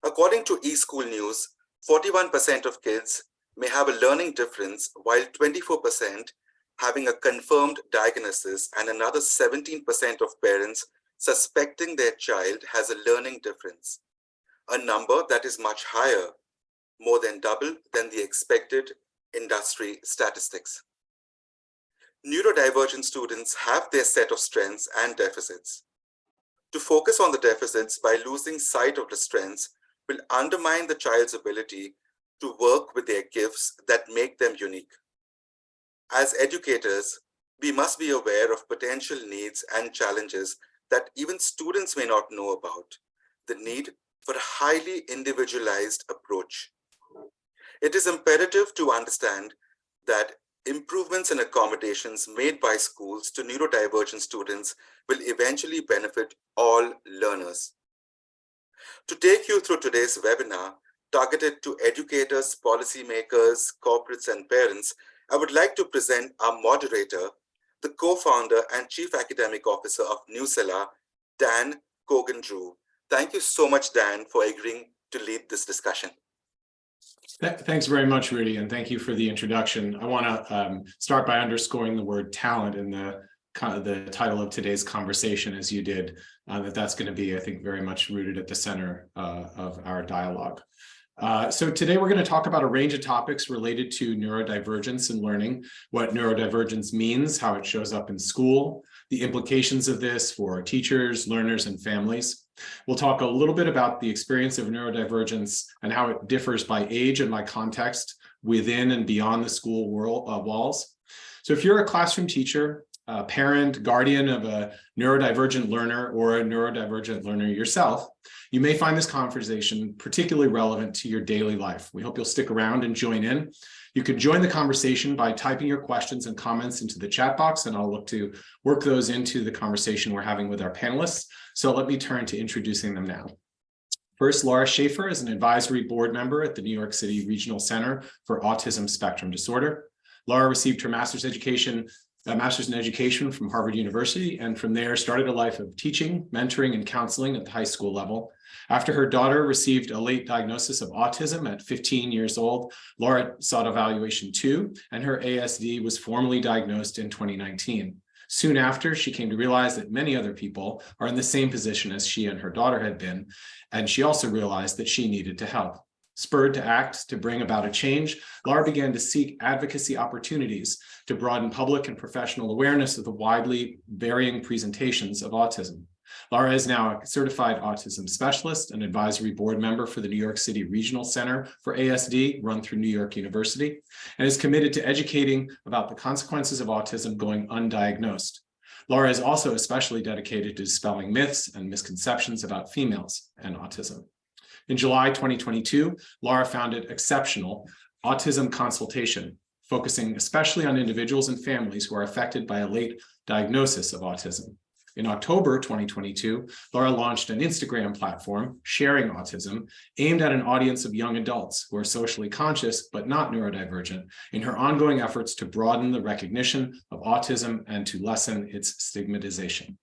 According to eSchool News, 41% of kids may have a learning difference, while 24% having a confirmed diagnosis, and another 17% of parents suspecting their child has a learning difference, a number that is much higher, more than double than the expected industry statistics. Neurodivergent students have their set of strengths and deficits. To focus on the deficits by losing sight of the strengths will undermine the child's ability to work with their gifts that make them unique. As educators, we must be aware of potential needs and challenges that even students may not know about, the need for a highly individualized approach. It is imperative to understand that improvements and accommodations made by schools to neurodivergent students will eventually benefit all learners. To take you through today's webinar, targeted to educators, policymakers, corporates, and parents, I would like to present our moderator, the co-founder and chief academic officer of Newsela, Dan Kogan-Drew. Thank you so much, Dan, for agreeing to lead this discussion. Thanks very much, Rudy, and thank you for the introduction. I want to start by underscoring the word talent in the title of today's conversation, as you did, that's going to be, I think, very much rooted at the center of our dialogue. So today we're going to talk about a range of topics related to neurodivergence in learning, what neurodivergence means, how it shows up in school, the implications of this for teachers, learners, and families. We'll talk a little bit about the experience of neurodivergence and how it differs by age and by context within and beyond the school walls. So if you're a classroom teacher, a parent, guardian of a neurodivergent learner, or a neurodivergent learner yourself, you may find this conversation particularly relevant to your daily life. We hope you'll stick around and join in. You can join the conversation by typing your questions and comments into the chat box, and I'll look to work those into the conversation we're having with our panelists. So let me turn to introducing them now. First, Laura Schaefer is an advisory board member at the New York City Regional Center for Autism Spectrum Disorder. Laura received her master's in education from Harvard University, and from there started a life of teaching, mentoring, and counseling at the high school level. After her daughter received a late diagnosis of autism at 15 years old, Laura sought evaluation too, and her ASD was formally diagnosed in 2019. Soon after, she came to realize that many other people are in the same position as she and her daughter had been, and she also realized that she needed to help. Spurred to act to bring about a change, Laura began to seek advocacy opportunities to broaden public and professional awareness of the widely varying presentations of autism. Laura is now a certified autism specialist and advisory board member for the New York City Regional Center for ASD, run through New York University, and is committed to educating about the consequences of autism going undiagnosed. Laura is also especially dedicated to dispelling myths and misconceptions about females and autism. In July 2022, Laura founded Exceptional Autism Consultation, focusing especially on individuals and families who are affected by a late diagnosis of autism. In October 2022, Laura launched an Instagram platform, Sharing Autism, aimed at an audience of young adults who are socially conscious but not neurodivergent, in her ongoing efforts to broaden the recognition of autism and to lessen its stigmatization.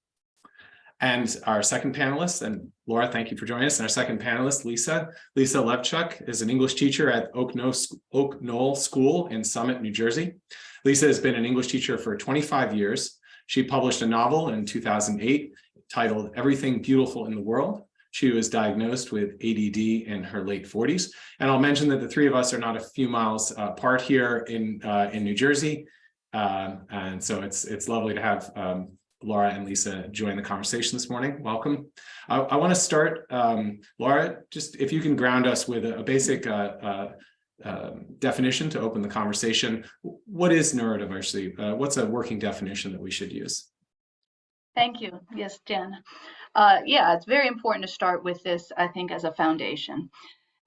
And our second panelist, and Laura, thank you for joining us. And our second panelist, Lisa Levchuk, is an English teacher at Oak Knoll School in Summit, New Jersey. Lisa has been an English teacher for 25 years. She published a novel in 2008 titled Everything Beautiful in the World. She was diagnosed with ADD in her late 40s. And I'll mention that the three of us are not a few miles apart here in New Jersey. And so it's lovely to have Laura and Lisa join the conversation this morning. Welcome. I want to start, Laura, just if you can ground us with a basic definition to open the conversation. What is neurodiversity? What's a working definition that we should use? Thank you. Yes, Jen. Yeah, it's very important to start with this, I think, as a foundation.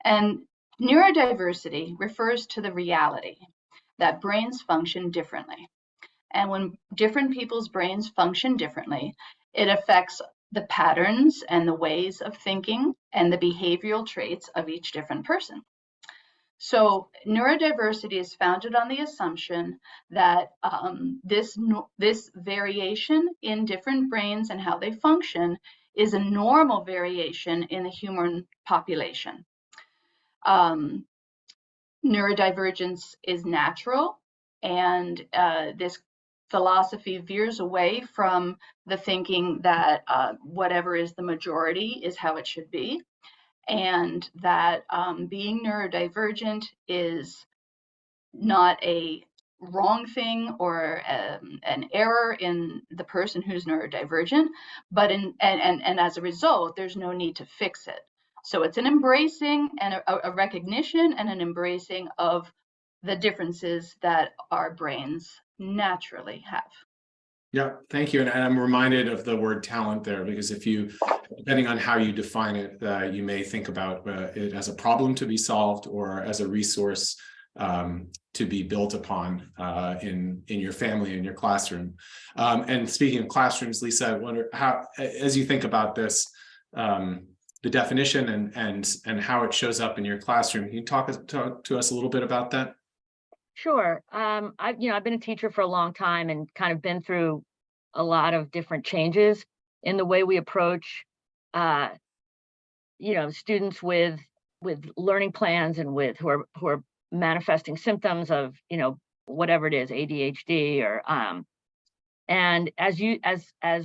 And neurodiversity refers to the reality that brains function differently. And when different people's brains function differently, it affects the patterns and the ways of thinking and the behavioral traits of each different person. So neurodiversity is founded on the assumption that this variation in different brains and how they function is a normal variation in the human population. Neurodivergence is natural, and this philosophy veers away from the thinking that whatever is the majority is how it should be, and that being neurodivergent is not a wrong thing or an error in the person who's neurodivergent, but and as a result, there's no need to fix it. So it's an embracing and a recognition and an embracing of the differences that our brains naturally have. Yeah, thank you. And I'm reminded of the word talent there, because if you, depending on how you define it, you may think about it as a problem to be solved or as a resource to be built upon in your family, in your classroom. And speaking of classrooms, Lisa, I wonder how, as you think about this, the definition and how it shows up in your classroom, can you talk to us a little bit about that? Sure. I've been a teacher for a long time and kind of been through a lot of different changes in the way we approach, students with learning plans and with who are manifesting symptoms of, whatever it is, ADHD or, and as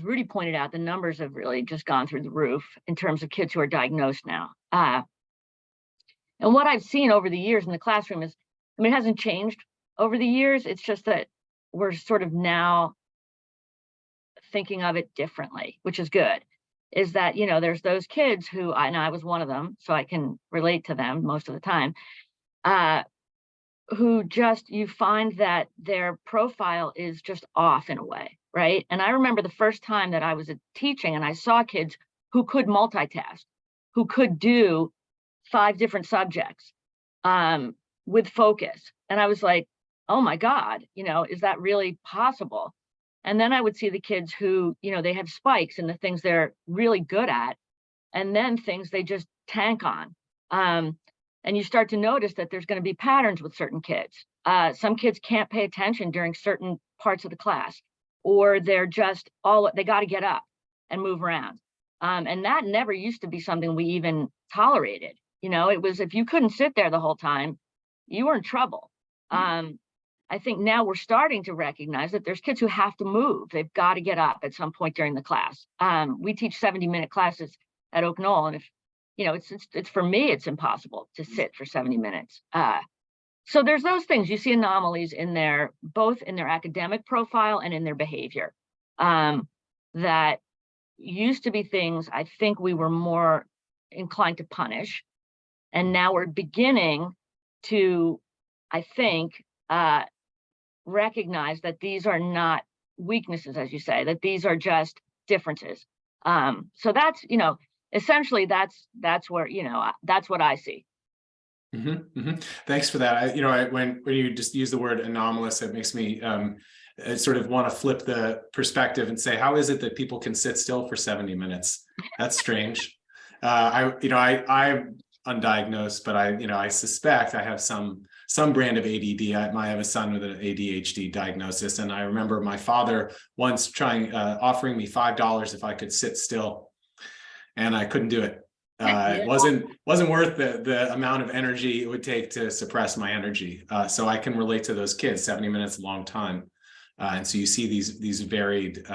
Rudy pointed out, the numbers have really just gone through the roof in terms of kids who are diagnosed now. And what I've seen over the years in the classroom is, it hasn't changed over the years. It's just that we're sort of now thinking of it differently, which is good. Is that, there's those kids who, and I was one of them, so I can relate to them most of the time, who just, you find that their profile is just off in a way, right? And I remember the first time that I was teaching and I saw kids who could multitask, who could do 5 different subjects, with focus. And I was like, oh my God, is that really possible? And then I would see the kids who, they have spikes in the things they're really good at, and then things they just tank on. And you start to notice that there's going to be patterns with certain kids. Some kids can't pay attention during certain parts of the class, or they're just they got to get up and move around. And that never used to be something we even tolerated. It was, if you couldn't sit there the whole time, you were in trouble. I think now we're starting to recognize that there's kids who have to move. They've got to get up at some point during the class. We teach 70-minute classes at Oak Knoll, and if it's for me, it's impossible to sit for 70 minutes. So there's those things. You see anomalies in their, both in their academic profile and in their behavior, that used to be things I think we were more inclined to punish, and now we're beginning to, I think, recognize that these are not weaknesses, as you say, that these are just differences. So that's, essentially that's where, that's what I see. Thanks for that. When you just use the word anomalous, it makes me sort of want to flip the perspective and say, how is it that people can sit still for 70 minutes? That's strange. I'm undiagnosed, but I suspect I have some brand of ADD. I have a son with an ADHD diagnosis, and I remember my father once offering me $5 if I could sit still, and I couldn't do it. It wasn't worth the amount of energy it would take to suppress my energy. So I can relate to those kids. 70 minutes, a long time, and so you see these varied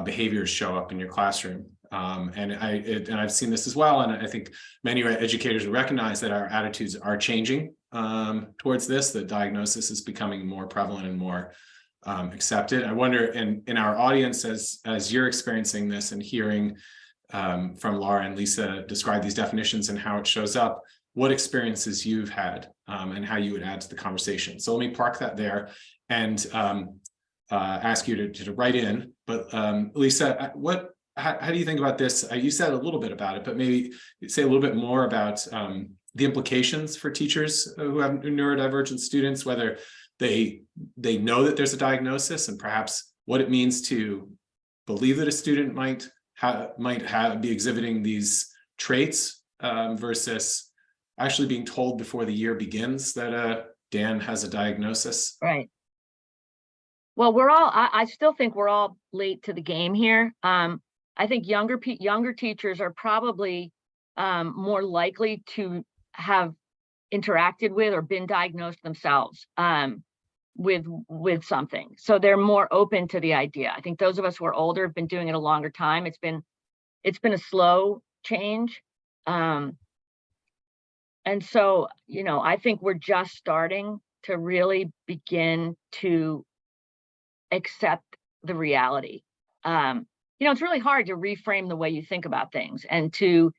behaviors show up in your classroom. And I've seen this as well, and I think many educators recognize that our attitudes are changing towards this. The diagnosis is becoming more prevalent and more accepted. I wonder, in our audience, as you're experiencing this and hearing from Laura and Lisa describe these definitions and how it shows up, what experiences you've had and how you would add to the conversation. So let me park that there and ask you to write in. But Lisa, how do you think about this? You said a little bit about it, but maybe say a little bit more about the implications for teachers who have neurodivergent students, whether they know that there's a diagnosis and perhaps what it means to believe that a student might be exhibiting these traits versus actually being told before the year begins that Dan has a diagnosis. Right. Well, I still think we're all late to the game here. I think younger teachers are probably more likely to have interacted with or been diagnosed themselves with something. So they're more open to the idea. I think those of us who are older have been doing it a longer time. It's been a slow change. And so, you know, I think we're just starting to really begin to accept the reality. You know, it's really hard to reframe the way you think about things, and to,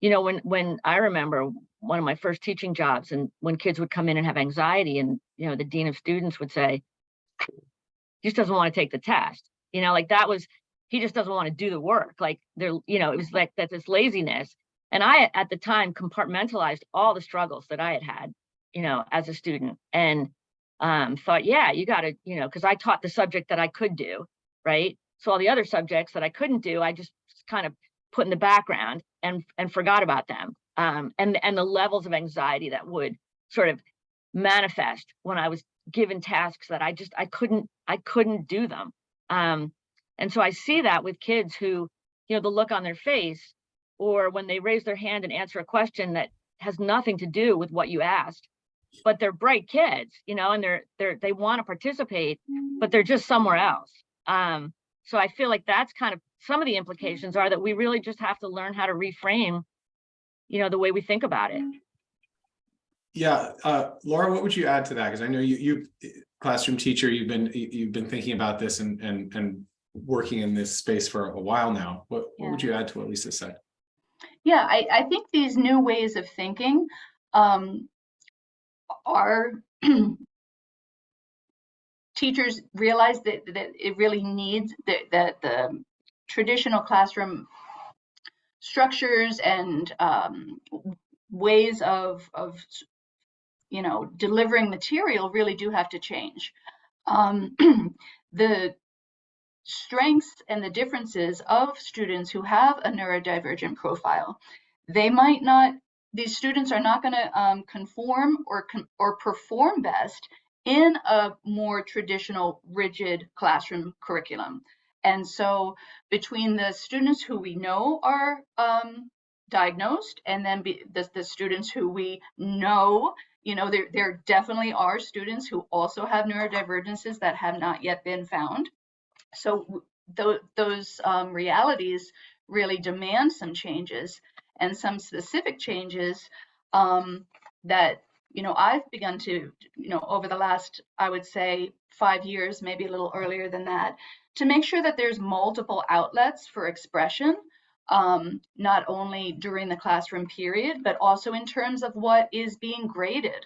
you know, when I remember one of my first teaching jobs, and when kids would come in and have anxiety, and, you know, the dean of students would say, he just doesn't want to take the test. You know, like that was, he just doesn't want to do the work. Like there, you know, it was like that, this laziness. And I, at the time, compartmentalized all the struggles that I had, you know, as a student, and thought, yeah, you got to, you know, because I taught the subject that I could do, right? So all the other subjects that I couldn't do, I just kind of put in the background and forgot about them. And the levels of anxiety that would sort of manifest when I was given tasks that I couldn't do them. And so I see that with kids who, you know, the look on their face, or when they raise their hand and answer a question that has nothing to do with what you asked, but they're bright kids, you know, and they want to participate, but they're just somewhere else. So I feel like that's kind of some of the implications are that we really just have to learn how to reframe, you know, the way we think about it. Yeah, Laura, what would you add to that? Because I know you classroom teacher, you've been thinking about this and working in this space for a while now. What would you add to what Lisa said? Yeah, I think these new ways of thinking are teachers realize that it really needs that the traditional classroom structures and ways of you know, delivering material really do have to change. The strengths and the differences of students who have a neurodivergent profile, these students are not going to conform or perform best in a more traditional, rigid classroom curriculum. And so between the students who we know are diagnosed, and then the students who we know, you know, there definitely are students who also have neurodivergences that have not yet been found. So those realities really demand some changes, and some specific changes that, you know, I've begun to, you know, over the last, I would say 5 years, maybe a little earlier than that, to make sure that there's multiple outlets for expression, not only during the classroom period, but also in terms of what is being graded.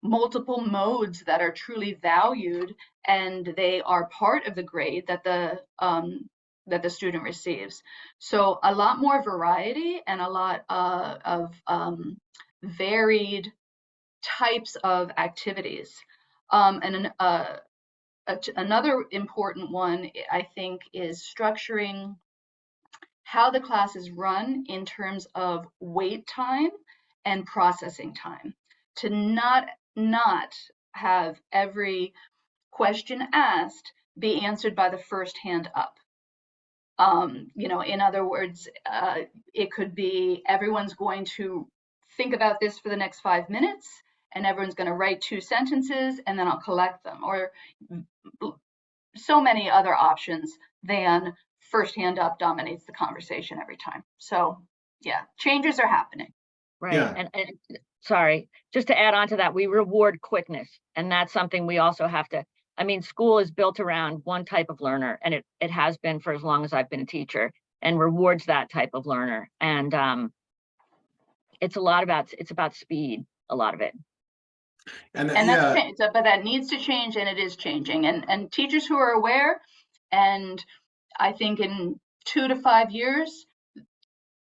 Multiple modes that are truly valued, and they are part of the grade that the student receives. So a lot more variety and a lot of varied types of activities. And another important one, I think, is structuring how the class is run in terms of wait time and processing time, to not have every question asked be answered by the first hand up. You know, in other words, it could be everyone's going to think about this for the next 5 minutes, and everyone's going to write 2 sentences, and then I'll collect them, or so many other options than first hand up dominates the conversation every time. So yeah, changes are happening. Right. Yeah. And sorry, just to add on to that, we reward quickness. And that's something we also have to, I mean, school is built around one type of learner, and it has been for as long as I've been a teacher, and rewards that type of learner. And it's about speed, a lot of it. And that's changed, but that needs to change, and it is changing. And teachers who are aware, and I think in 2 to 5 years,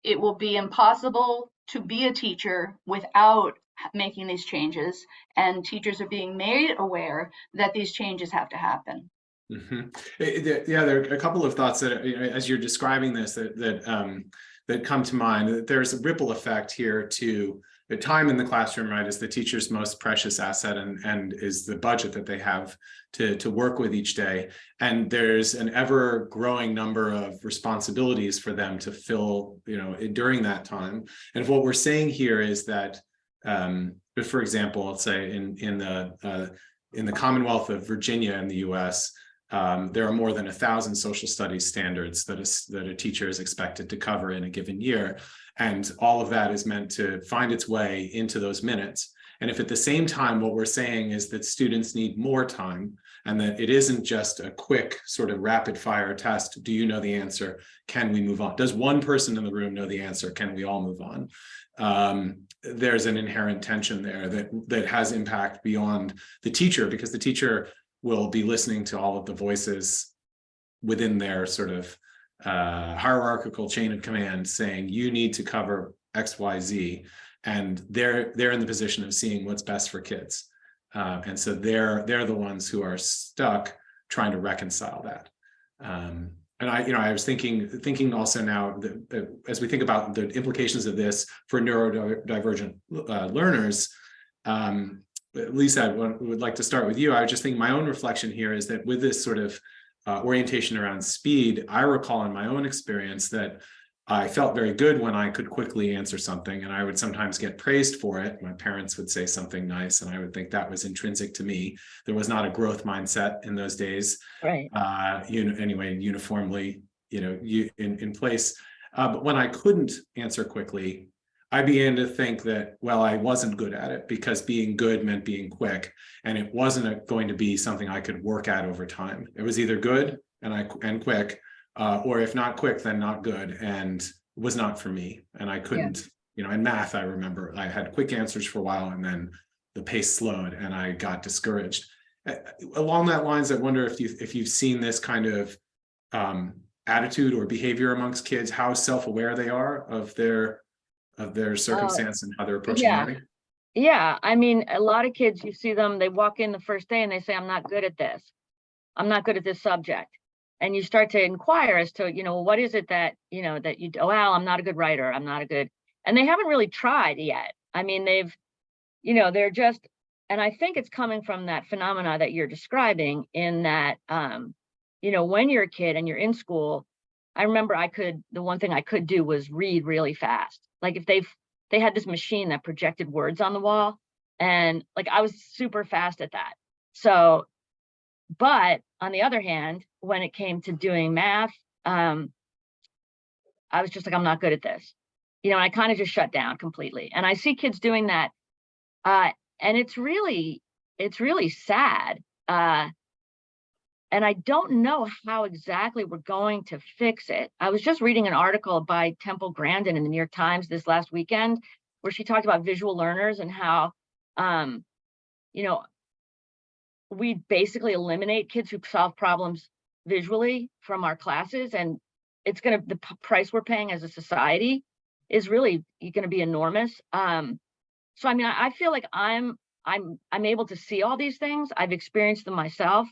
it will be impossible to be a teacher without making these changes, and teachers are being made aware that these changes have to happen. Mm-hmm. Yeah, there are a couple of thoughts that, as you're describing this, that that come to mind. That there's a ripple effect here to the time in the classroom, right, is the teacher's most precious asset, and is the budget that they have to work with each day. And there's an ever growing number of responsibilities for them to fill, during that time. And if what we're saying here is that, for example, let's say in the Commonwealth of Virginia in the US, there are more than 1,000 social studies standards that a teacher is expected to cover in a given year. And all of that is meant to find its way into those minutes. And if at the same time, what we're saying is that students need more time, and that it isn't just a quick sort of rapid fire test. Do you know the answer? Can we move on? Does one person in the room know the answer? Can we all move on? There's an inherent tension there that has impact beyond the teacher, because the teacher will be listening to all of the voices within their sort of hierarchical chain of command saying, you need to cover X, Y, Z. And they're in the position of seeing what's best for kids. And so they're the ones who are stuck trying to reconcile that. And I was thinking also now that as we think about the implications of this for neurodivergent learners, Lisa, I would like to start with you. I was just thinking my own reflection here is that with this sort of orientation around speed, I recall in my own experience that I felt very good when I could quickly answer something, and I would sometimes get praised for it. My parents would say something nice, and I would think that was intrinsic to me. There was not a growth mindset in those days, Right. Anyway, uniformly, in place. But when I couldn't answer quickly, I began to think that, well, I wasn't good at it, because being good meant being quick, and it wasn't going to be something I could work at over time. It was either good and quick, or if not quick, then not good, and was not for me. And I couldn't, in math, I remember I had quick answers for a while, and then the pace slowed and I got discouraged. Along that lines, I wonder if you've seen this kind of attitude or behavior amongst kids, how self-aware they are of their circumstance and how they're approaching learning. Yeah, I mean, a lot of kids, you see them, they walk in the first day and they say, I'm not good at this. I'm not good at this subject. And you start to inquire as to, what is it that, that you, well, I'm not a good writer. I'm not a good, and they haven't really tried yet. I mean, they've, they're just, and I think it's coming from that phenomena that you're describing in that, when you're a kid and you're in school, I remember the one thing I could do was read really fast. Like if they had this machine that projected words on the wall, and like I was super fast at that. So, but on the other hand, when it came to doing math, I was just like, I'm not good at this, and I kind of just shut down completely. And I see kids doing that, and it's really sad. And I don't know how exactly we're going to fix it. I was just reading an article by Temple Grandin in the New York Times this last weekend, where she talked about visual learners and how, we basically eliminate kids who solve problems visually from our classes. And it's the price we're paying as a society is really going to be enormous. So, I mean, I feel like I'm able to see all these things. I've experienced them myself.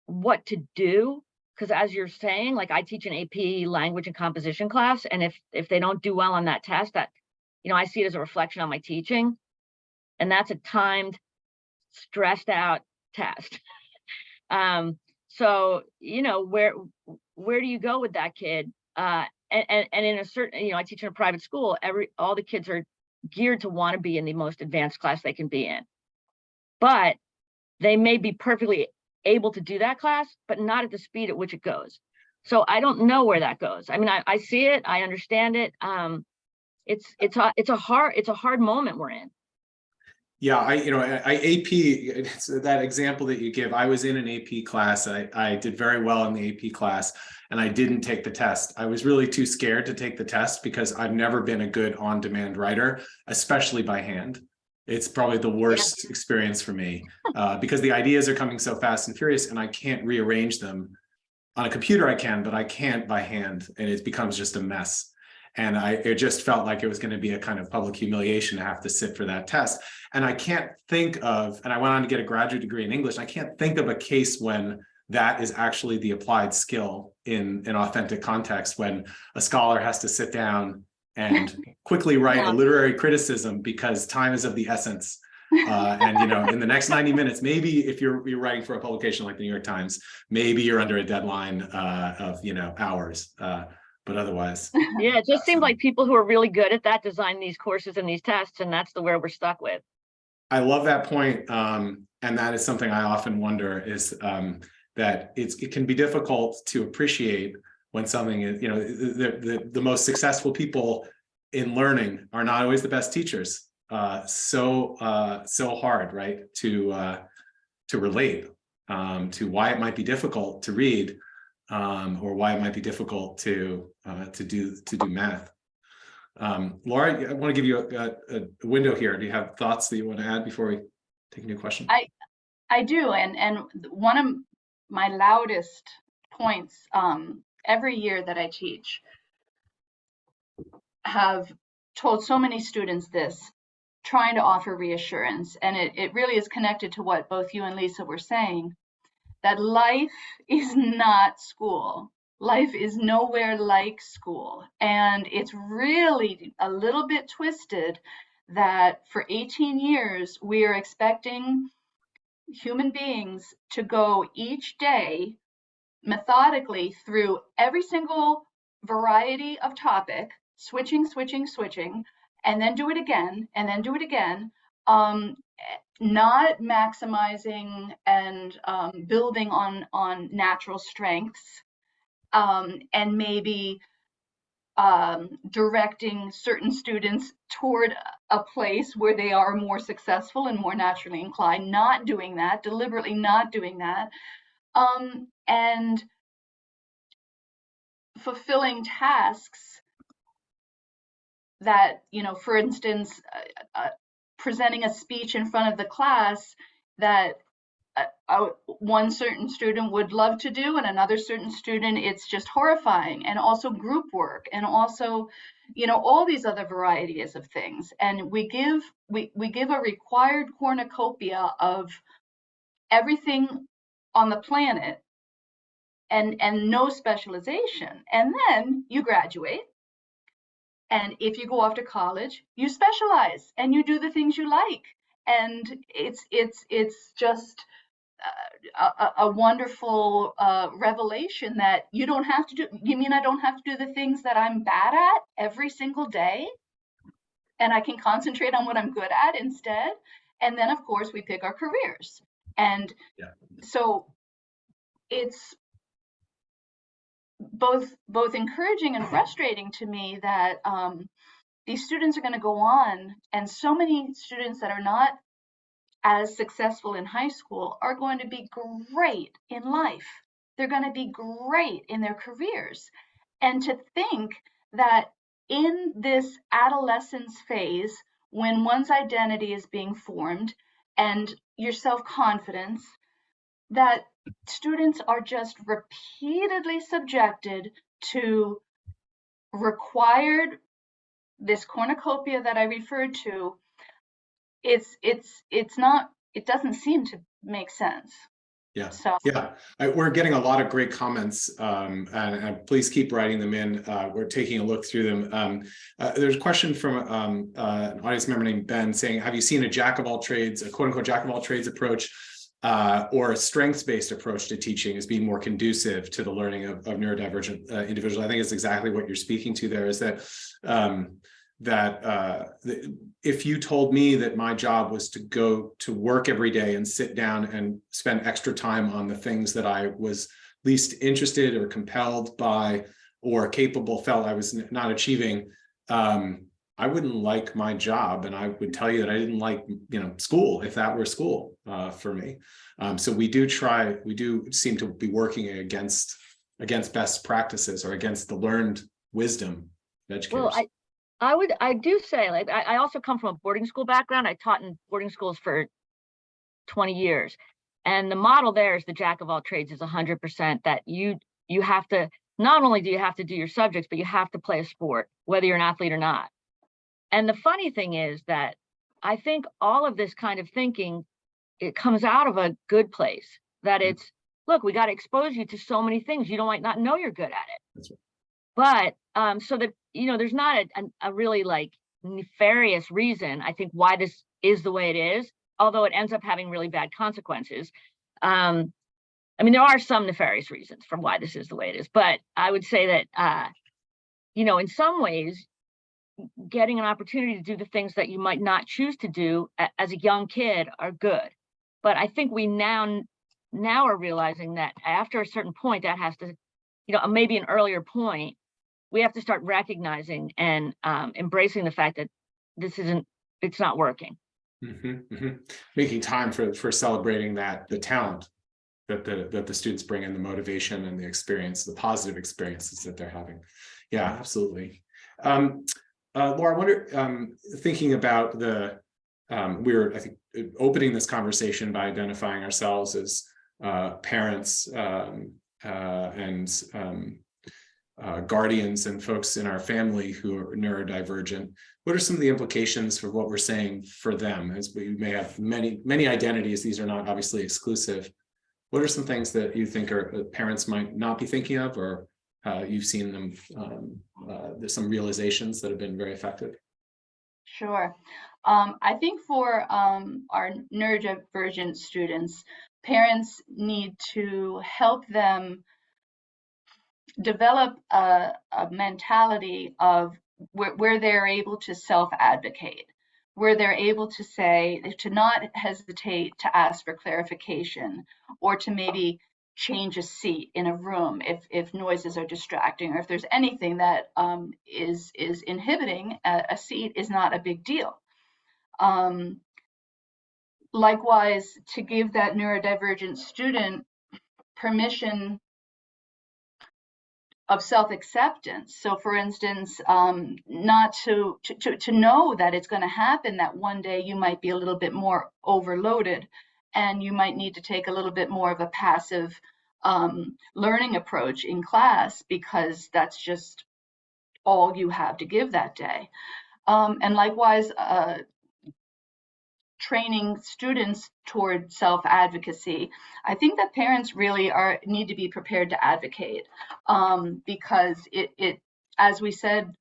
What to do, because as you're saying, like I teach an AP language and composition class, and if they don't do well on that test, that I see it as a reflection on my teaching, and that's a timed, stressed out test. So where do you go with that kid? And in a certain, I teach in a private school, all the kids are geared to want to be in the most advanced class they can be in, but they may be perfectly able to do that class, but not at the speed at which it goes. So I don't know where that goes. I mean, I see it, I understand it. It's a hard moment we're in. Yeah, I AP, it's that example that you give. I was in an AP class. I did very well in the AP class, and I didn't take the test. I was really too scared to take the test because I've never been a good on-demand writer, especially by hand. It's probably the worst experience for me because the ideas are coming so fast and furious, and I can't rearrange them. On a computer I can, but I can't by hand, and it becomes just a mess. And it just felt like it was going to be a kind of public humiliation to have to sit for that test. And I can't think of, and I went on to get a graduate degree in English, I can't think of a case when that is actually the applied skill in an authentic context, when a scholar has to sit down and quickly write a literary criticism because time is of the essence. And in the next 90 minutes, maybe if you're writing for a publication like the New York Times, maybe you're under a deadline of hours. But otherwise, yeah, it just seemed like people who are really good at that design these courses and these tests, and that's where we're stuck with. I love that point, and that is something I often wonder, is that it can be difficult to appreciate when something is, the most successful people in learning are not always the best teachers. So hard, right, to relate to why it might be difficult to read, or why it might be difficult to do math. Laura, I want to give you a window here. Do you have thoughts that you want to add before we take a new question? I do, and one of my loudest points every year that I teach, have told so many students this, trying to offer reassurance, and it really is connected to what both you and Lisa were saying, that life is not school. Life is nowhere like school. And it's really a little bit twisted that for 18 years, we are expecting human beings to go each day methodically through every single variety of topic, switching, and then do it again, and then do it again, not maximizing and building on natural strengths, and maybe directing certain students toward a place where they are more successful and more naturally inclined, not doing that, deliberately not doing that, and fulfilling tasks that, for instance, presenting a speech in front of the class that one certain student would love to do, and another certain student it's just horrifying, and also group work, and also all these other varieties of things. And we give a required cornucopia of everything on the planet, and no specialization, and then you graduate, and if you go off to college, you specialize and you do the things you like, and it's just a wonderful revelation that you don't have to do. You mean I don't have to do the things that I'm bad at every single day, and I can concentrate on what I'm good at instead? And then of course we pick our careers, and so it's both encouraging and frustrating to me that these students are going to go on, and so many students that are not as successful in high school are going to be great in life. They're going to be great in their careers. And to think that in this adolescence phase, when one's identity is being formed and your self-confidence, that students are just repeatedly subjected to required, this cornucopia that I referred to, it's not, it doesn't seem to make sense. Yeah. So yeah, we're getting a lot of great comments, and please keep writing them in. We're taking a look through them. There's a question from an audience member named Ben saying, have you seen a jack of all trades, a quote unquote jack of all trades approach, or a strengths-based approach to teaching as being more conducive to the learning of neurodivergent individuals? I think it's exactly what you're speaking to there, is that if you told me that my job was to go to work every day and sit down and spend extra time on the things that I was least interested or compelled by or felt I was not achieving, I wouldn't like my job, and I would tell you that I didn't like school if that were school for me. So we do seem to be working against best practices, or against the learned wisdom of educators. Well, I do say, like, I also come from a boarding school background. I taught in boarding schools for 20 years. And the model there is the jack of all trades is 100%, that you have to, not only do you have to do your subjects, but you have to play a sport, whether you're an athlete or not. And the funny thing is that I think all of this kind of thinking, it comes out of a good place, that it's look, we got to expose you to so many things. You might not know you're good at it. That's right. But so that, there's not a really like nefarious reason, I think, why this is the way it is, although it ends up having really bad consequences. I mean, there are some nefarious reasons for why this is the way it is, but I would say that, in some ways, getting an opportunity to do the things that you might not choose to do as a young kid are good. But I think we now are realizing that after a certain point, that has to, maybe an earlier point, we have to start recognizing and embracing the fact that it's not working. Making time for celebrating the talent that the students bring in, the motivation and the experience, the positive experiences that they're having. Yeah, absolutely. Laura, I wonder, thinking about we're, I think, opening this conversation by identifying ourselves as parents and guardians and folks in our family who are neurodivergent. What are some of the implications for what we're saying for them? As we may have many identities, these are not obviously exclusive. What are some things that you think parents might not be thinking of, or you've seen them, there's some realizations that have been very effective? Sure. I think for our neurodivergent students, parents need to help them develop a mentality of where they're able to self-advocate, where they're able to say, to not hesitate to ask for clarification, or to maybe change a seat in a room if noises are distracting, or if there's anything that is inhibiting a seat is not a big deal. Likewise, to give that neurodivergent student permission of self-acceptance. So for instance, not to know that it's going to happen, that one day you might be a little bit more overloaded and you might need to take a little bit more of a passive learning approach in class, because that's just all you have to give that day. And likewise, training students toward self-advocacy. I think that parents really need to be prepared to advocate, because it, as we said,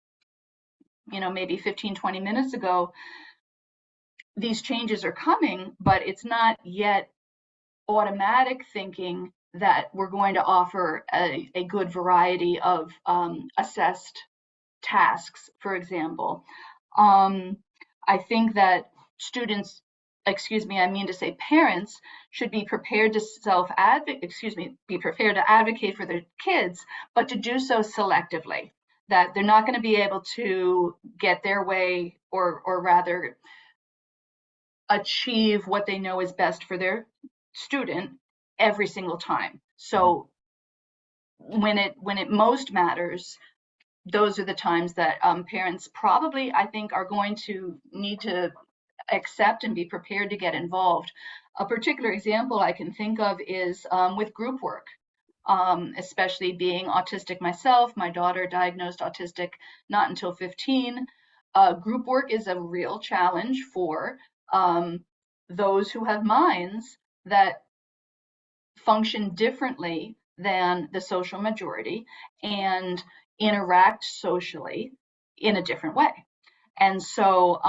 maybe 15-20 minutes ago, these changes are coming, but it's not yet automatic thinking that we're going to offer a good variety of assessed tasks, for example. I think that parents should be prepared to be prepared to advocate for their kids, but to do so selectively, that they're not going to be able to get their way, or rather achieve what they know is best for their student every single time. So when it most matters, those are the times that parents probably, I think, are going to need to accept and be prepared to get involved. A particular example I can think of is with group work, especially being autistic myself. My daughter diagnosed autistic not until 15. Group work is a real challenge for those who have minds that function differently than the social majority and interact socially in a different way. And so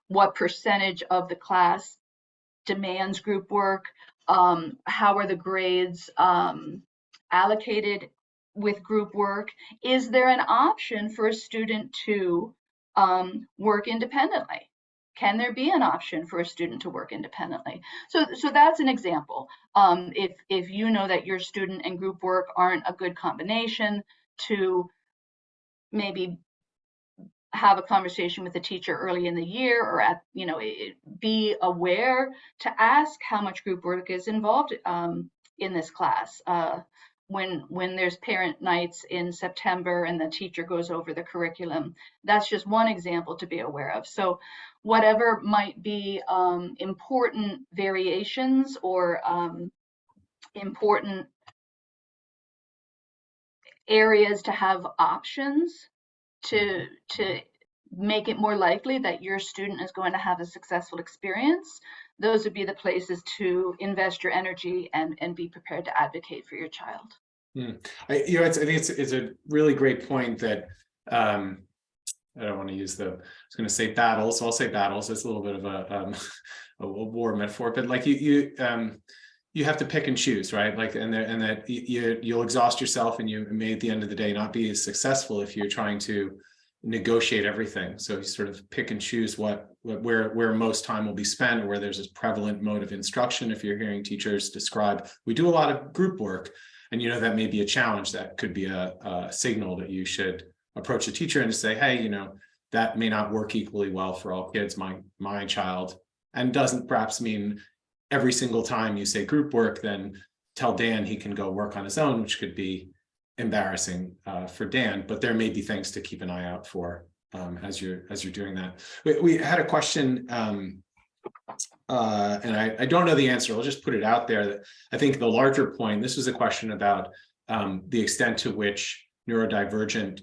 what percentage of the class demands group work? How are the grades allocated with group work? Is there an option for a student to work independently? Can there be an option for a student to work independently? So that's an example. If you know that your student and group work aren't a good combination, to maybe have a conversation with the teacher early in the year, or be aware to ask how much group work is involved in this class. When there's parent nights in September and the teacher goes over the curriculum, that's just one example to be aware of. So whatever might be important variations or important areas to have options to make it more likely that your student is going to have a successful experience, those would be the places to invest your energy and be prepared to advocate for your child. I think it's a really great point that I don't want to use I was going to say battles, so I'll say battles. It's a little bit of a war metaphor, but like you have to pick and choose, right? Like, and that you'll exhaust yourself, and you may at the end of the day not be as successful if you're trying to negotiate everything. So you sort of pick and choose where most time will be spent, or where there's a prevalent mode of instruction. If you're hearing teachers describe, we do a lot of group work, and that may be a challenge. That could be a signal that you should approach a teacher and say, hey, that may not work equally well for all kids. My child, and doesn't perhaps mean every single time you say group work, then tell Dan he can go work on his own, which could be embarrassing for Dan. But there may be things to keep an eye out for as you're doing that. We had a question, and I don't know the answer. I'll just put it out there. That I think the larger point. This was a question about the extent to which neurodivergent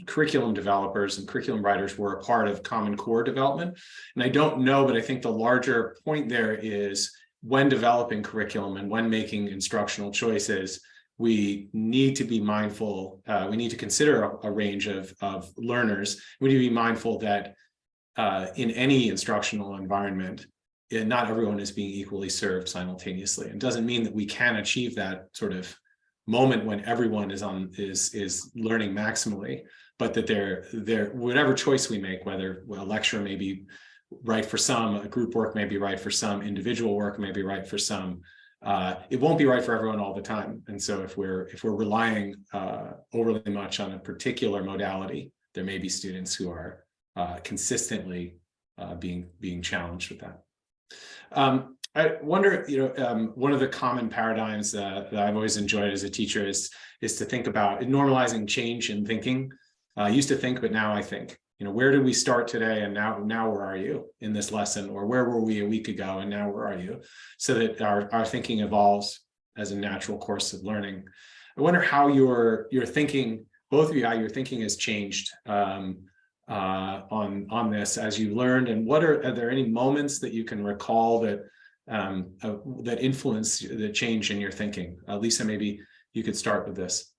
curriculum developers and curriculum writers were a part of Common Core development. And I don't know, but I think the larger point there is, when developing curriculum and when making instructional choices, we need to be mindful, we need to consider a range of learners. We need to be mindful that in any instructional environment, not everyone is being equally served simultaneously. It doesn't mean that we can achieve that sort of moment when everyone is learning maximally, but that whatever choice we make, whether a lecture may be right for some, a group work may be right for some, individual work may be right for some, it won't be right for everyone all the time. And so if we're relying overly much on a particular modality, there may be students who are consistently being challenged with that. I wonder, one of the common paradigms that I've always enjoyed as a teacher is to think about normalizing change in thinking. I used to think, but now I think. Where did we start today, and now where are you in this lesson, or where were we a week ago, and now where are you? So that our thinking evolves as a natural course of learning. I wonder how your thinking, both of you, how your thinking has changed on this as you learned, and are there any moments that you can recall that influence the change in your thinking? Lisa, maybe you could start with this.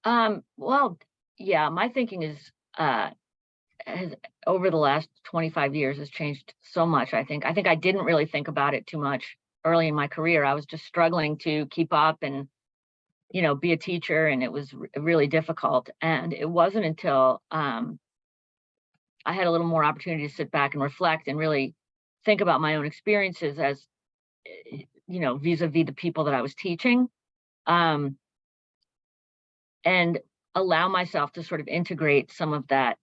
Well, yeah, my thinking has over the last 25 years has changed so much. I think I didn't really think about it too much early in my career. I was just struggling to keep up and be a teacher, and it was really difficult. And it wasn't until I had a little more opportunity to sit back and reflect and really think about my own experiences as vis-a-vis the people that I was teaching, and allow myself to sort of integrate some of that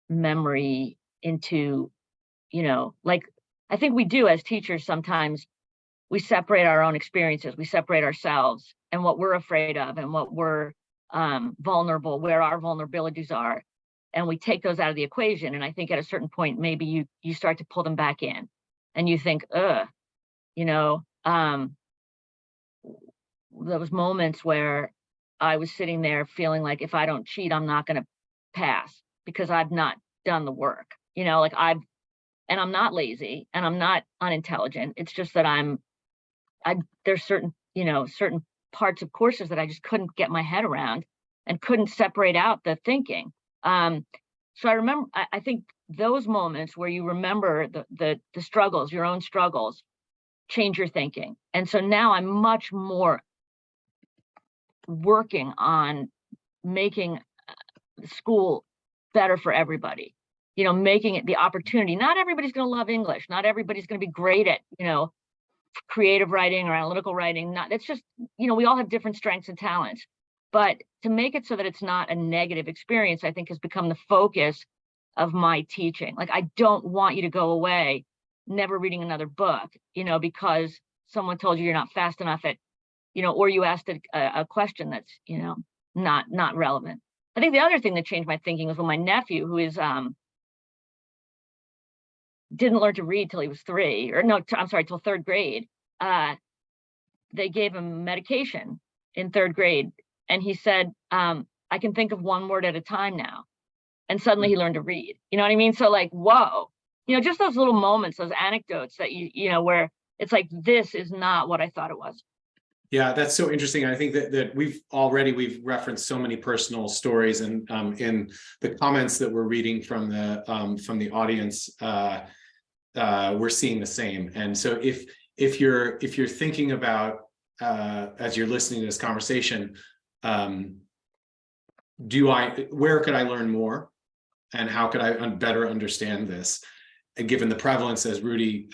memory into, like I think we do as teachers. Sometimes we separate our own experiences, we separate ourselves and what we're afraid of and what we're vulnerable, where our vulnerabilities are, and we take those out of the equation. And I think at a certain point, maybe you start to pull them back in, and you think, those moments where I was sitting there feeling like, if I don't cheat, I'm not going to pass because I've not done the work, and I'm not lazy and I'm not unintelligent. It's just that there's certain parts of courses that I just couldn't get my head around and couldn't separate out the thinking. So I remember, I think those moments where you remember the struggles, your own struggles, change your thinking. And so now I'm much more working on making school better for everybody, making it the opportunity. Not everybody's going to love English. Not everybody's going to be great at, creative writing or analytical writing. It's just, we all have different strengths and talents. But to make it so that it's not a negative experience, I think has become the focus of my teaching. Like, I don't want you to go away never reading another book, because someone told you you're not fast enough at, or you asked a question that's, not relevant. I think the other thing that changed my thinking was when my nephew, who is didn't learn to read till he was 3, or no, I'm sorry, till 3rd grade. They gave him medication in 3rd grade, and he said, I can think of one word at a time now. and suddenly he learned to read. You know what I mean? So like, whoa, just those little moments, those anecdotes that where it's like, this is not what I thought it was. Yeah, that's so interesting. I think that we've referenced so many personal stories, and in the comments that we're reading from the audience, we're seeing the same. And so if you're thinking about as you're listening to this conversation, where could I learn more, and how could I better understand this? And given the prevalence, as Rudy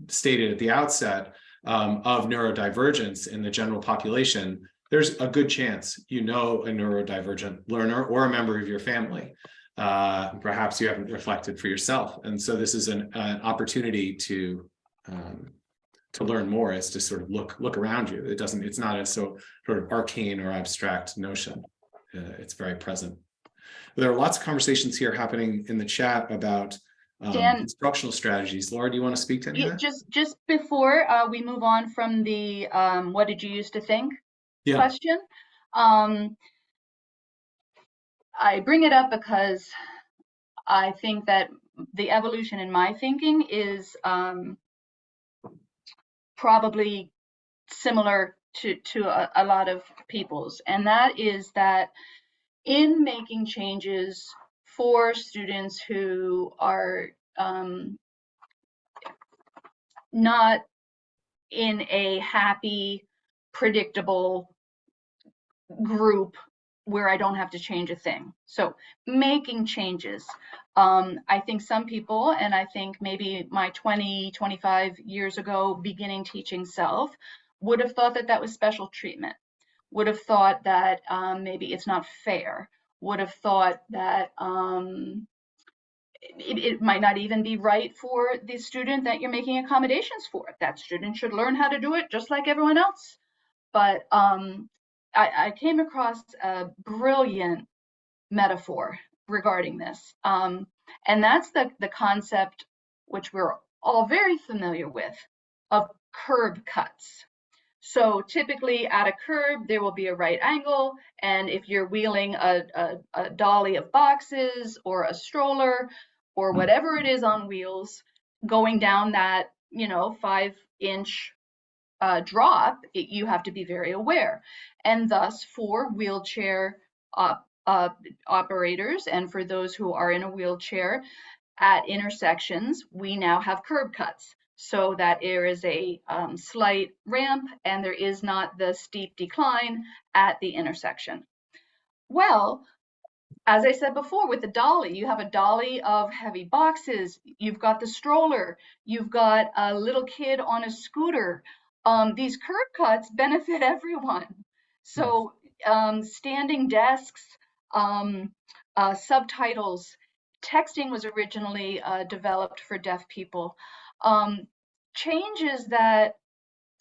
stated at the outset, of neurodivergence in the general population, there's a good chance a neurodivergent learner or a member of your family. Perhaps you haven't reflected for yourself, and so this is an opportunity to learn more, is to sort of look around you. It's not a sort of arcane or abstract notion. It's very present. There are lots of conversations here happening in the chat about Dan, instructional strategies. Laura, do you want to speak to any of that? Just before we move on from the what did you used to think question, I bring it up because I think that the evolution in my thinking is probably similar to a lot of people's, and that is that in making changes for students who are not in a happy, predictable group where I don't have to change a thing. So making changes. I think some people, and I think maybe my 20, 25 years ago, beginning teaching self, would have thought that that was special treatment, would have thought that maybe it's not fair, would have thought that it might not even be right for the student that you're making accommodations for. That student should learn how to do it just like everyone else. But I came across a brilliant metaphor regarding this. And that's the concept, which we're all very familiar with, of curb cuts. So typically at a curb, there will be a right angle. And if you're wheeling a dolly of boxes or a stroller or whatever it is on wheels, going down that, 5-inch drop, you have to be very aware. And thus for wheelchair operators and for those who are in a wheelchair at intersections, we now have curb cuts so that there is a slight ramp and there is not the steep decline at the intersection. Well, as I said before, with the dolly, you have a dolly of heavy boxes, you've got the stroller, you've got a little kid on a scooter. These curb cuts benefit everyone. So standing desks, subtitles, texting was originally developed for deaf people. Changes that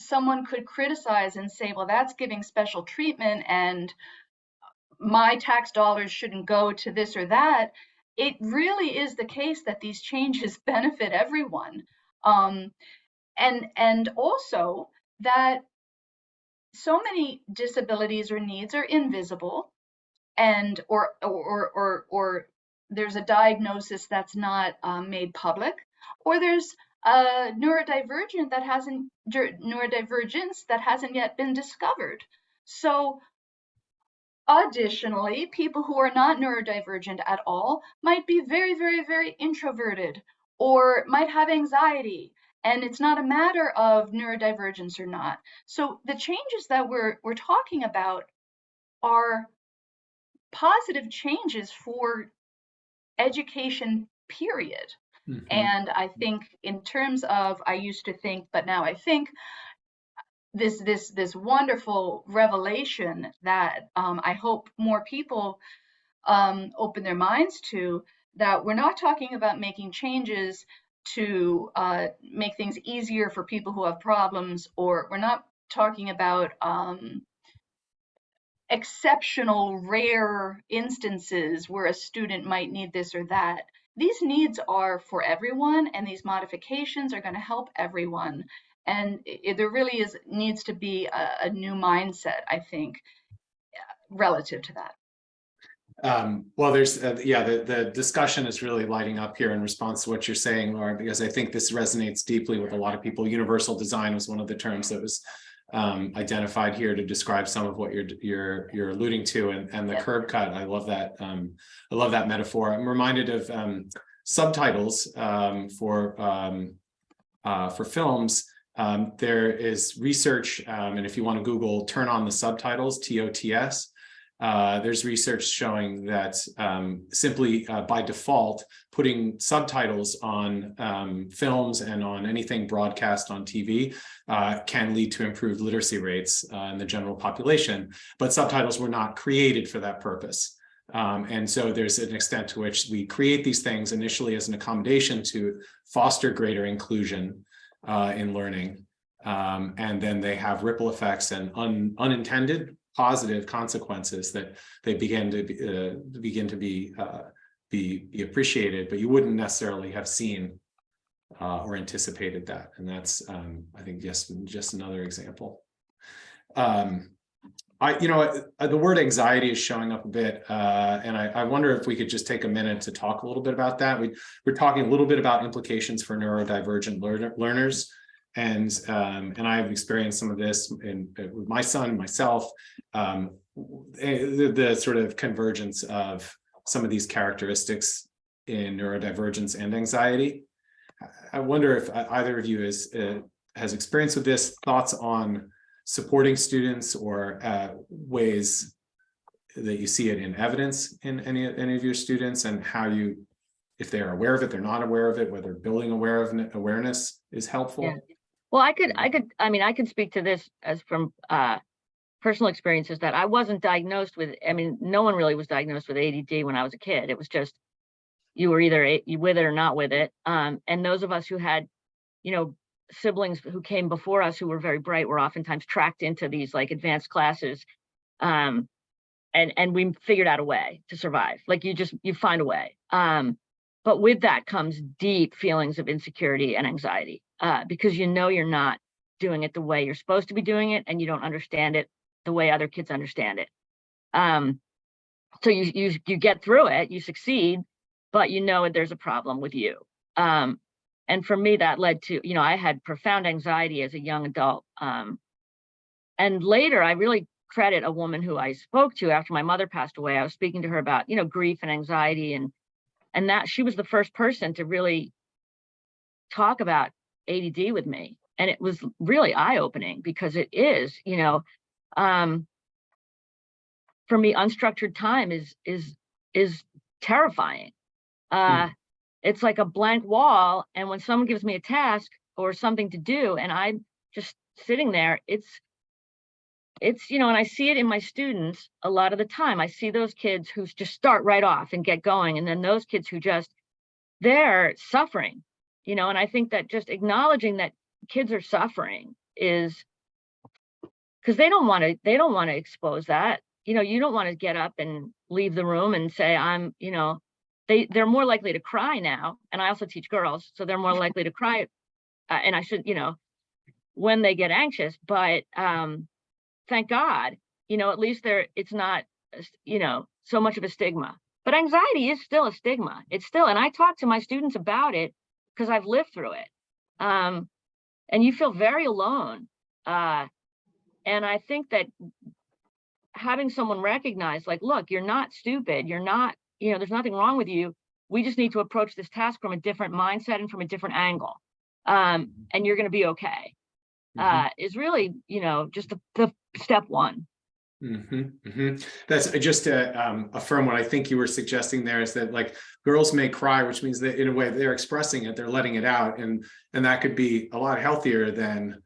someone could criticize and say, well, that's giving special treatment and my tax dollars shouldn't go to this or that. It really is the case that these changes benefit everyone. And also that so many disabilities or needs are invisible, and or there's a diagnosis that's not made public, or there's a neurodivergence that hasn't yet been discovered. So additionally, people who are not neurodivergent at all might be very, very, very introverted or might have anxiety. And it's not a matter of neurodivergence or not. So the changes that we're talking about are positive changes for education, period. Mm-hmm. And I think in terms of, I used to think, but now I think, this wonderful revelation that I hope more people open their minds to, that we're not talking about making changes to make things easier for people who have problems, or we're not talking about exceptional, rare instances where a student might need this or that. These needs are for everyone, and these modifications are going to help everyone. And there really needs to be a new mindset, I think, relative to that. Well, there's, the discussion is really lighting up here in response to what you're saying, Laura, because I think this resonates deeply with a lot of people. Universal design was one of the terms that was identified here to describe some of what you're alluding to, and the curb cut. I love that. I love that metaphor. I'm reminded of subtitles for films. There is research, and if you want to Google "turn on the subtitles," TOTS. There's research showing that simply by default, putting subtitles on films and on anything broadcast on TV can lead to improved literacy rates in the general population. But subtitles were not created for that purpose. And so there's an extent to which we create these things initially as an accommodation to foster greater inclusion in learning. And then they have ripple effects and unintended positive consequences that they begin to be appreciated, but you wouldn't necessarily have seen or anticipated that. And that's I think just another example. The word anxiety is showing up a bit, and I wonder if we could just take a minute to talk a little bit about that. We're talking a little bit about implications for neurodivergent learners. And I've experienced some of this with my son and myself, the sort of convergence of some of these characteristics in neurodivergence and anxiety. I wonder if either of you has experience with this, thoughts on supporting students or ways that you see it in evidence in any of your students, and how you, if they're aware of it, they're not aware of it, whether building awareness is helpful. Yeah. Well, I could speak to this as from personal experiences, that I wasn't diagnosed with, no one really was diagnosed with ADD when I was a kid. It was just, you were either with it or not with it. And those of us who had, siblings who came before us who were very bright were oftentimes tracked into these like advanced classes. And we figured out a way to survive. Like you find a way. But with that comes deep feelings of insecurity and anxiety, because you're not doing it the way you're supposed to be doing it, and you don't understand it the way other kids understand it. So you get through it, you succeed, but there's a problem with you. And for me, that led to, I had profound anxiety as a young adult. And later, I really credit a woman who I spoke to after my mother passed away. I was speaking to her about, grief and anxiety, and that she was the first person to really talk about ADD with me. And it was really eye-opening, because it is, for me, unstructured time is terrifying. It's like a blank wall. And when someone gives me a task or something to do, and I'm just sitting there, it's, and I see it in my students a lot of the time. I see those kids who just start right off and get going. And then those kids who they're suffering, and I think that just acknowledging that kids are suffering is, because they don't want to expose that. You don't want to get up and leave the room and say, they're more likely to cry now. And I also teach girls, so they're more likely to cry. And I should, when they get anxious, but thank God, at least it's not, so much of a stigma. But anxiety is still a stigma. It's still, and I talk to my students about it because I've lived through it. And you feel very alone. And I think that having someone recognize, like, look, you're not stupid. You're not, there's nothing wrong with you. We just need to approach this task from a different mindset and from a different angle. And you're going to be okay. Is really, just the step one. That's just to affirm what I think you were suggesting there, is that, like, girls may cry, which means that in a way they're expressing it, they're letting it out, and that could be a lot healthier than,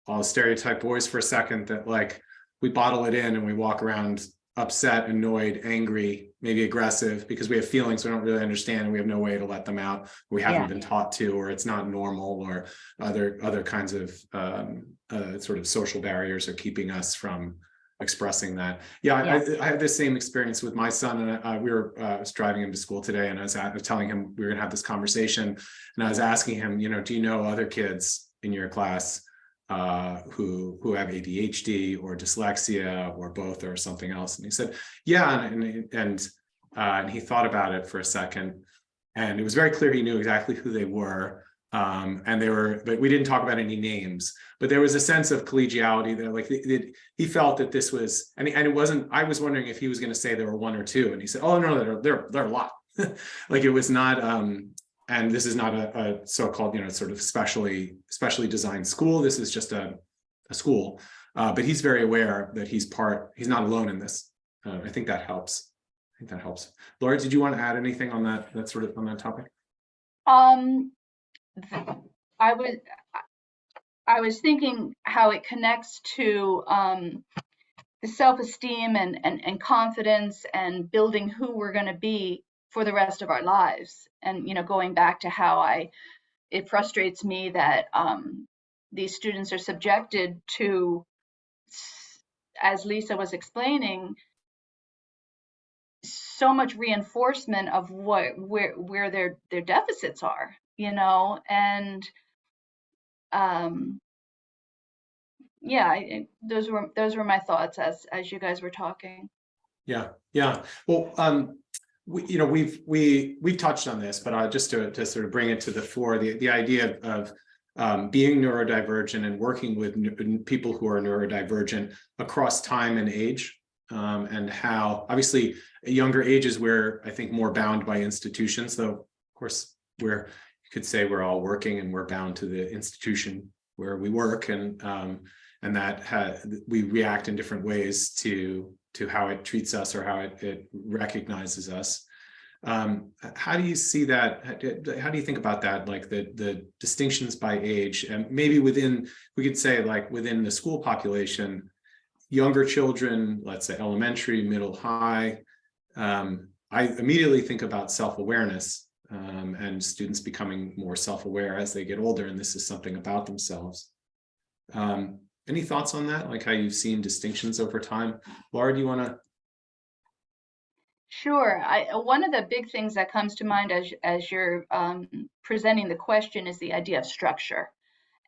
I'll stereotype boys for a second, that like we bottle it in and we walk around upset, annoyed, angry, maybe aggressive, because we have feelings we don't really understand and we have no way to let them out. We haven't been taught to, or it's not normal, or other kinds of sort of social barriers are keeping us from expressing that. I had the same experience with my son, and I was driving him to school today, and I was telling him we were gonna have this conversation, and I was asking him, do you know other kids in your class who have ADHD or dyslexia or both or something else? And he said, yeah, and And he thought about it for a second, and it was very clear he knew exactly who they were. And they were, but we didn't talk about any names, but there was a sense of collegiality that like he felt that this was, and it wasn't, I was wondering if he was going to say there were one or two, and he said, oh no, there are a lot. Like it was not, and this is not a so-called, sort of specially designed school. This is just a school, but he's very aware that he's not alone in this. I think that helps. Laura, did you want to add anything on that sort of on that topic? I was thinking how it connects to the self-esteem and confidence and building who we're going to be for the rest of our lives. And going back to how it frustrates me that these students are subjected to, as Lisa was explaining, so much reinforcement of where their deficits are, and yeah, those were my thoughts as you guys were talking. Yeah. Well, we've touched on this, but just to sort of bring it to the fore, the idea of being neurodivergent and working with people who are neurodivergent across time and age, and how obviously at younger ages we're, I think, more bound by institutions, though of course you could say we're all working and we're bound to the institution where we work, and that we react in different ways to how it treats us or how it recognizes us. How do you see that? How do you think about that? Like the distinctions by age, and maybe we could say like within the school population, younger children, let's say elementary, middle, high. I immediately think about self-awareness, and students becoming more self-aware as they get older, and this is something about themselves. Any thoughts on that? Like how you've seen distinctions over time? Laura, do you want to? Sure. One of the big things that comes to mind as you're presenting the question is the idea of structure,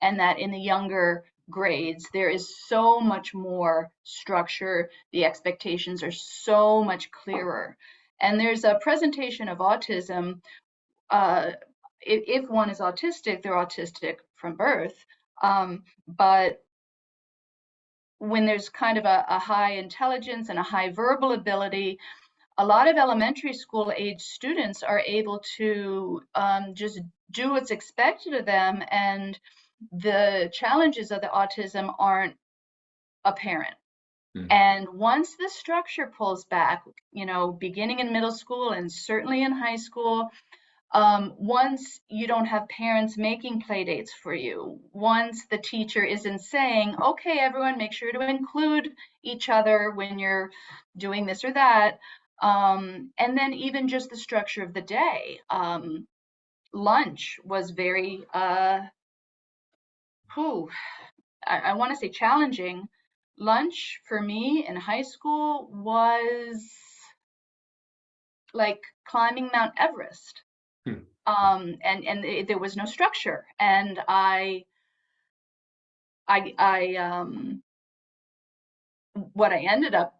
and that in the younger grades there is so much more structure. The expectations are so much clearer, and there's a presentation of autism. If one is autistic, they're autistic from birth, but when there's kind of a high intelligence and a high verbal ability, a lot of elementary school age students are able to just do what's expected of them, and the challenges of the autism aren't apparent. And once the structure pulls back, beginning in middle school and certainly in high school, once you don't have parents making play dates for you, once the teacher isn't saying, okay, everyone, make sure to include each other when you're doing this or that, and then even just the structure of the day. Lunch was very, I want to say challenging. Lunch for me in high school was like climbing Mount Everest. And there was no structure, and what ended up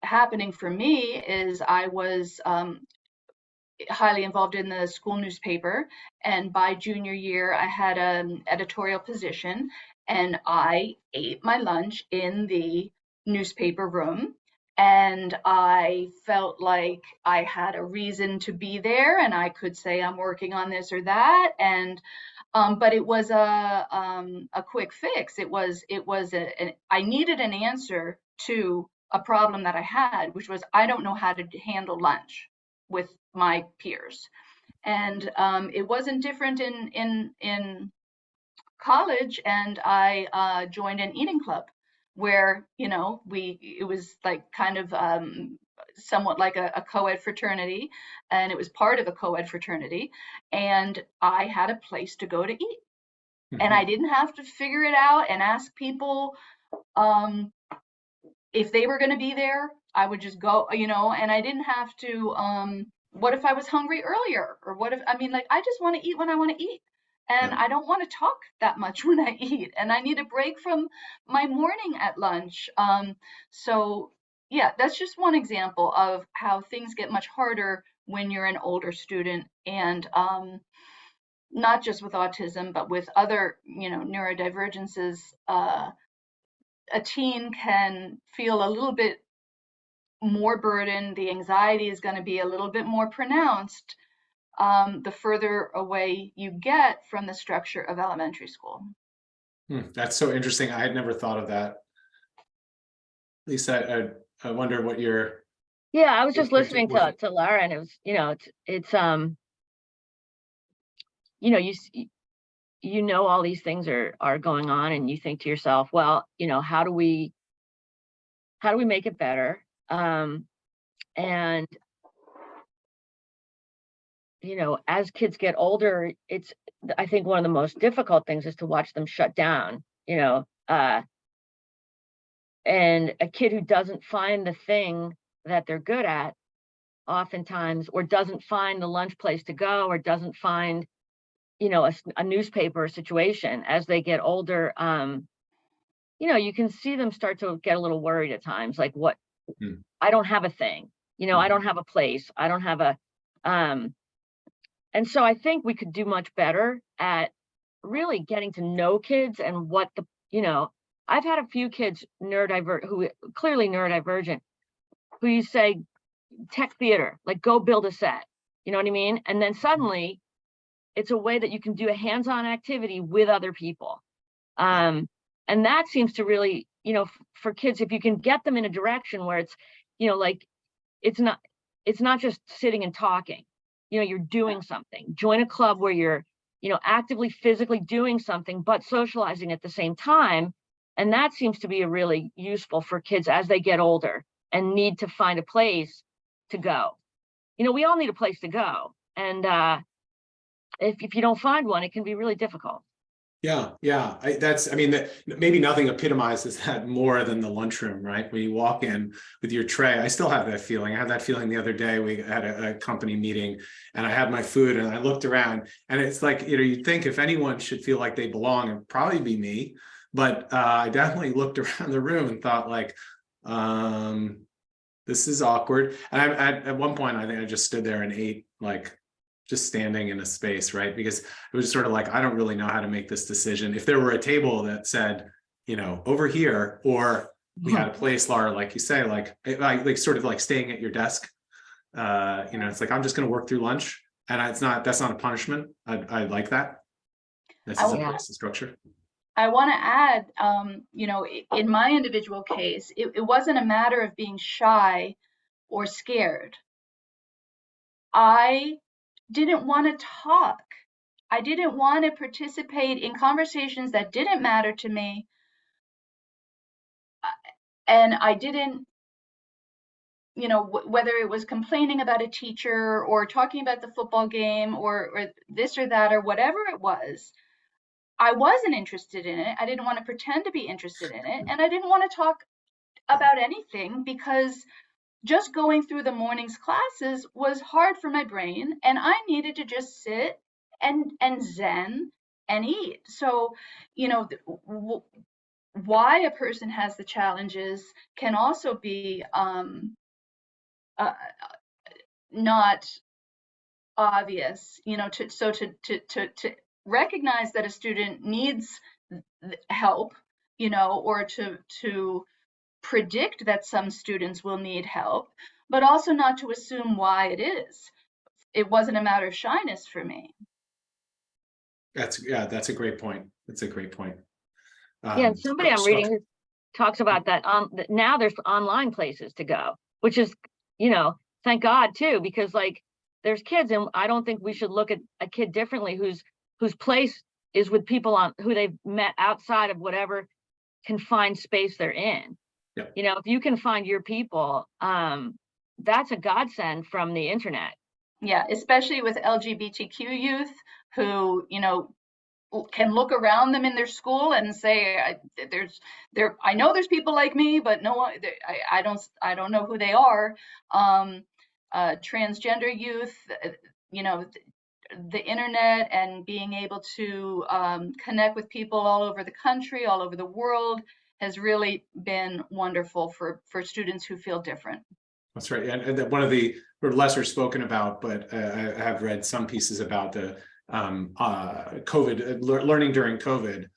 happening for me is I was highly involved in the school newspaper, and by junior year I had an editorial position, and I ate my lunch in the newspaper room, and I felt like I had a reason to be there, and I could say I'm working on this or that, and but it was a quick fix. I needed an answer to a problem that I had, which was I don't know how to handle lunch with my peers. And it wasn't different in college, and I joined an eating club where it was like kind of somewhat like a co-ed fraternity, and it was part of a co-ed fraternity, and I had a place to go to eat. And I didn't have to figure it out and ask people if they were going to be there. I would just go, and I didn't have to what if I was hungry earlier, or what if, I just want to eat when I want to eat. And I don't want to talk that much when I eat, and I need a break from my morning at lunch. So yeah, that's just one example of how things get much harder when you're an older student, and not just with autism, but with other, neurodivergences. A teen can feel a little bit more burden. The anxiety is going to be a little bit more pronounced the further away you get from the structure of elementary school. That's so interesting. I had never thought of that. Lisa, I wonder what your. Yeah, I was just listening perspective to Lara, and it was, all these things are going on, and you think to yourself, well, how do we make it better? And as kids get older, I think one of the most difficult things is to watch them shut down, and a kid who doesn't find the thing that they're good at oftentimes, or doesn't find the lunch place to go, or doesn't find, a newspaper situation as they get older, you can see them start to get a little worried at times, like, what, I don't have a thing, I don't have a place, I don't have a, and so I think we could do much better at really getting to know kids and what I've had a few kids who clearly neurodivergent, who you say tech theater, like, go build a set, you know what I mean? And then suddenly it's a way that you can do a hands-on activity with other people. And that seems to really, for kids, if you can get them in a direction where it's, like, it's not just sitting and talking, you're doing something. Join a club where you're, actively physically doing something, but socializing at the same time. And that seems to be a really useful for kids as they get older and need to find a place to go. We all need a place to go. And if you don't find one, it can be really difficult. Yeah. Maybe nothing epitomizes that more than the lunchroom, right? When you walk in with your tray, I still have that feeling. I had that feeling the other day. We had a company meeting and I had my food and I looked around, and it's like, you'd think if anyone should feel like they belong, it'd probably be me. But I definitely looked around the room and thought, like, this is awkward. And at one point, I think I just stood there and ate, like, just standing in a space, right? Because it was sort of like, I don't really know how to make this decision. If there were a table that said, over here, or we had a place, Laura, like you say, like sort of like staying at your desk, it's like, I'm just going to work through lunch, and that's not a punishment. I like that. This is a place of structure. I want to add, in my individual case, it wasn't a matter of being shy or scared. I didn't want to talk. I didn't want to participate in conversations that didn't matter to me. And I didn't, whether it was complaining about a teacher or talking about the football game or this or that or whatever it was, I wasn't interested in it. I didn't want to pretend to be interested in it. And I didn't want to talk about anything, because just going through the morning's classes was hard for my brain, and I needed to just sit and zen and eat. So, why a person has the challenges can also be not obvious. To recognize that a student needs help, or to predict that some students will need help, but also not to assume why it is. It wasn't a matter of shyness for me. That's a great point. That's a great point. And somebody I'm reading talks about that now there's online places to go, which is, thank God too, because, like, there's kids, and I don't think we should look at a kid differently whose place is with people who they've met outside of whatever confined space they're in. Yep. If you can find your people, that's a godsend from the internet. Yeah, especially with LGBTQ youth who, can look around them in their school and say, I know there's people like me, but no, I don't know who they are. Transgender youth, the internet and being able to connect with people all over the country, all over the world, has really been wonderful for students who feel different. That's right. And one of the lesser spoken about, but I have read some pieces about the COVID, learning during COVID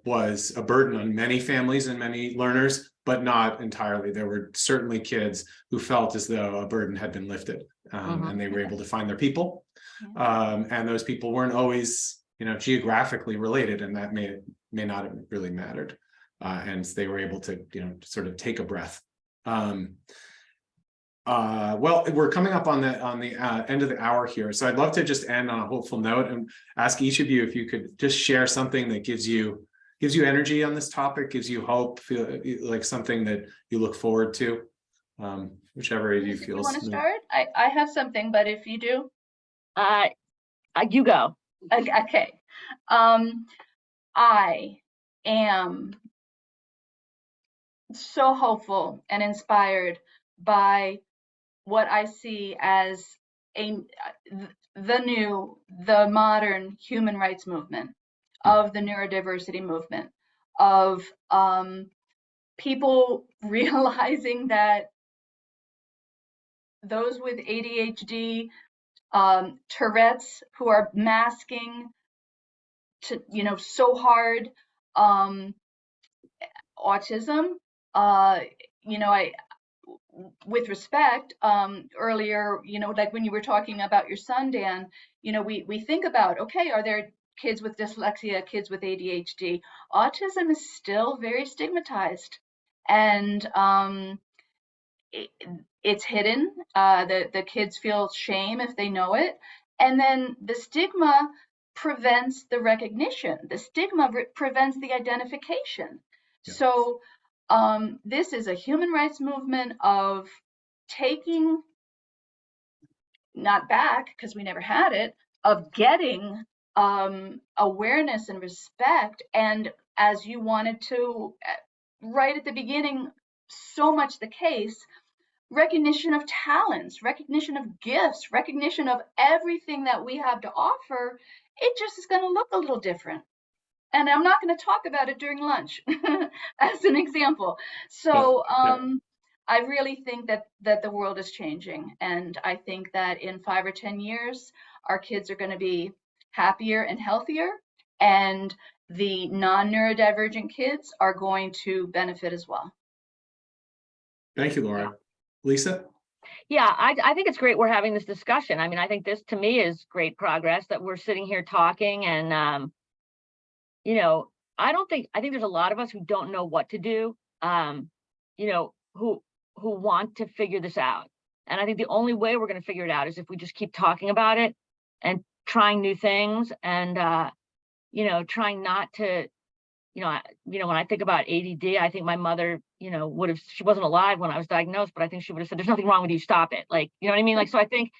was a burden on many families and many learners, but not entirely. There were certainly kids who felt as though a burden had been lifted, and they were able to find their people. And those people weren't always, geographically related, and that may not have really mattered. And they were able to, sort of take a breath. Well, we're coming up on the end of the hour here, so I'd love to just end on a hopeful note and ask each of you if you could just share something that gives you energy on this topic, gives you hope, feel like something that you look forward to. Whichever of you feels. You want to start? I have something, but if you do, you go. Okay. I am so hopeful and inspired by what I see as the modern human rights movement, of the neurodiversity movement, of people realizing that those with ADHD, Tourette's, who are masking to, so hard, autism, with respect, earlier, like when you were talking about your son, Dan, we think about, okay, are there kids with dyslexia, kids with ADHD? Autism is still very stigmatized, and it's hidden. The kids feel shame if they know it, and then the stigma prevents the recognition. The stigma prevents the identification. Yes. So this is a human rights movement of taking, not back because we never had it, of getting awareness and respect. And as you wanted to, right at the beginning, so much the case, recognition of talents, recognition of gifts, recognition of everything that we have to offer. It just is going to look a little different. And I'm not going to talk about it during lunch as an example. So I really think that the world is changing. And I think that in 5 or 10 years, our kids are going to be happier and healthier. And the non-neurodivergent kids are going to benefit as well. Thank you, Laura. Lisa? Yeah, I think it's great we're having this discussion. I mean, I think this to me is great progress that we're sitting here talking, and I think there's a lot of us who don't know what to do, who want to figure this out. And I think the only way we're going to figure it out is if we just keep talking about it and trying new things, and trying not to, when I think about ADD, I think my mother, she wasn't alive when I was diagnosed, but I think she would have said, there's nothing wrong with you, stop it. Like, you know what I mean? Like, so I think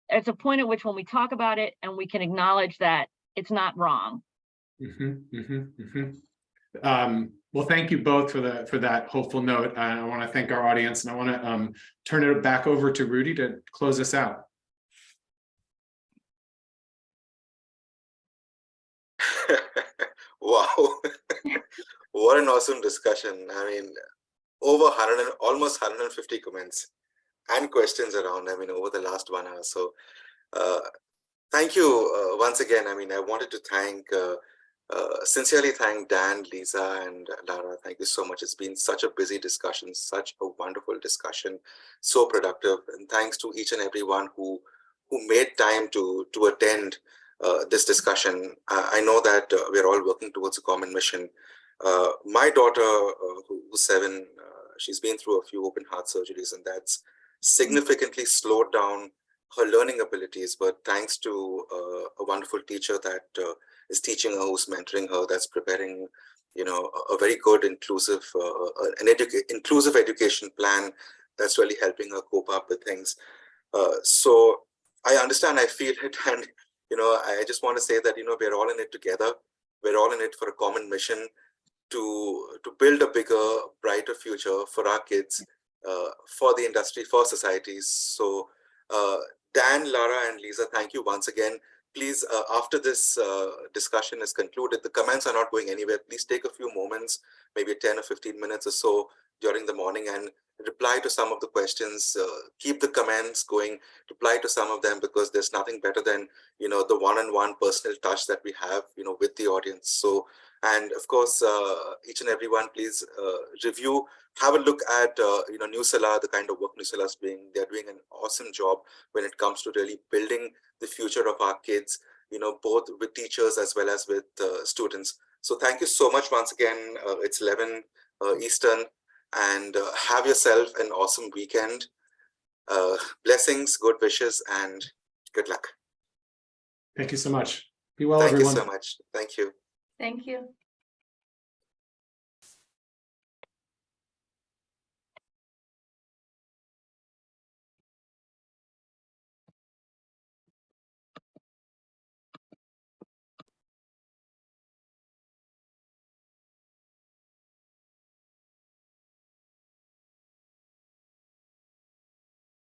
it's a point at which when we talk about it and we can acknowledge that it's not wrong. Well, thank you both for that hopeful note. I want to thank our audience, and I want to turn it back over to Rudy to close us out. Wow, what an awesome discussion. I mean, over almost 150 comments and questions around, over the last 1 hour. So thank you once again. I wanted to sincerely thank Dan, Lisa, and Lara. Thank you so much. It's been such a busy discussion, such a wonderful discussion, so productive. And thanks to each and everyone who made time to attend this discussion. I know that we're all working towards a common mission. My daughter, who's 7, she's been through a few open heart surgeries, and that's significantly slowed down her learning abilities. But thanks to a wonderful teacher that is teaching her, who's mentoring her, that's preparing, a very good inclusive education plan that's really helping her cope up with things. So I understand, I feel it, and I just want to say that we're all in it together. We're all in it for a common mission to build a bigger, brighter future for our kids, for the industry, for societies. So Dan, Lara, and Lisa, thank you once again. Please, after this discussion is concluded, the comments are not going anywhere. Please take a few moments maybe 10 or 15 minutes or so during the morning and reply to some of the questions, keep the comments going, reply to some of them, because there's nothing better than, the one-on-one personal touch that we have, with the audience. So, and of course, each and every one, please review, have a look at, Newsela, the kind of work Newsela is doing. They're doing an awesome job when it comes to really building the future of our kids, both with teachers as well as with students. So thank you so much once again. It's 11 Eastern, and have yourself an awesome weekend. Blessings, good wishes, and good luck. Thank you so much. Be well, Thank everyone. you so much. Thank you. Thank you.